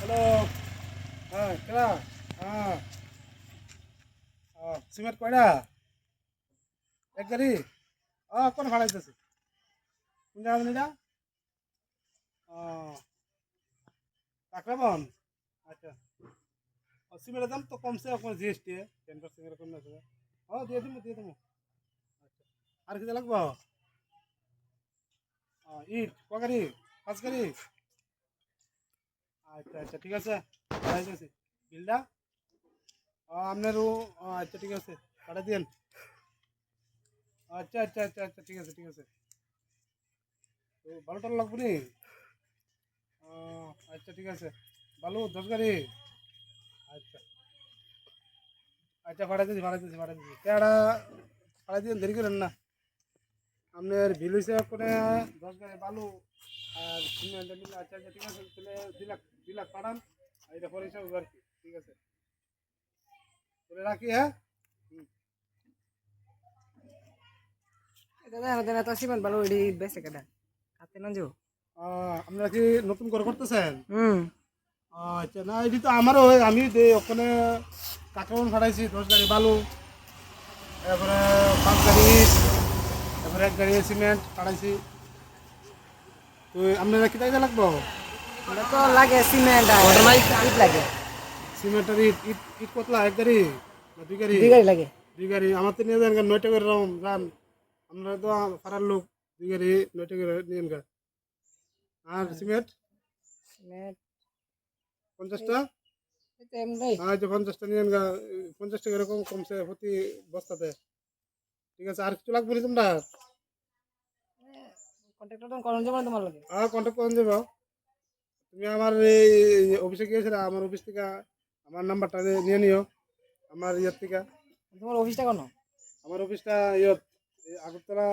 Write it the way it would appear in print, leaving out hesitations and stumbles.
Hello. হ্যাঁ কেডা? হ্যাঁ সিমেন্ট কয়টা? এক গাড়ি? কোন ভাড়াইতেছে? কোন জায়গা জানি এটা? কাকরাবন? আচ্ছা। সিমেন্টের দাম তো কমছে আপনার জিএসটি 10% এরকম আছে। দিয়ে দিব দিয়ে দেবো। আচ্ছা। আর কিছু লাগবো? ইট ক গাড়ি? 5 গাড়ি? আচ্ছা আচ্ছা ঠিক আছে। পাঠাইতেছি। বিলটা? আপনারও আচ্ছা ঠিক আছে। পাঠাই দিন। আচ্ছা আচ্ছা আচ্ছা আচ্ছা ঠিক আছে ঠিক আছে। তো ভালো টালো লাগবে নি? আচ্ছা ঠিক আছে। বালু 10 গাড়ি? আচ্ছা আচ্ছা পাঠাইতেছি। তেড়া পাঠাই দিন দেরি করেন না। আপনার বিল হিসাব করে 10 গাড়ি বালু আর সিমেন্ট মিলে আচ্ছা আচ্ছা ঠিক আছে তাহলে 2 লাখ পাঠান। আর এটা পরে হিসাব আর কি ঠিক আছে তাহলে রাখি হ্যাঁ। হুম। দাদা তো সিমেন্ট বালু এডি বেসে কেডা হাতে না যাও। আপনারা কি নতুন ঘর করতেছেন? হুম। আচ্ছা না এটি তো আমারও আমি ওখানে কাঁচাবন ফাটাইছি 10 গাড়ি বালু তারপরে 5 গাড়ি ইট তারপরে 1 গাড়ি সিমেন্ট ফাটাইছি। তো আপনারা কি তাই লাগবো? এটা তো লাগে সিমেন্ট আর ইট লাগে। সিমেন্টের ইট ইট ইট কতলা 1 গাড়ি না 2 গাড়ি? 2 গাড়ি লাগে। 2 গাড়ি আমার তো নিয়ে যান 9টা করে রান আমরা তো পাড়ার লোক 2 গাড়ি 9টা করে নিয়ে গা। আর সিমেন্ট সিমেন্ট 50টা? এটা এমনি আচ্ছা 50টা নিয়ে গা। 50 টাকা এরকম কমছে প্রতি বস্তাতে। ঠিক আছে আর কিছু লাগবে না তোমরা? কন্ট্রাক্টর করন যাবে তোমার লাগে। কন্ট্যাক্ট করে দেবো। তুমি আমার এই অফিসে গিয়েছিলে আমার অফিস থেকে আমার নাম্বারটা নিয়ে নিও আমার ইয়ের থেকে। তোমার অফিসটা কোন? আমার অফিসটা ইয়ত আগরতলা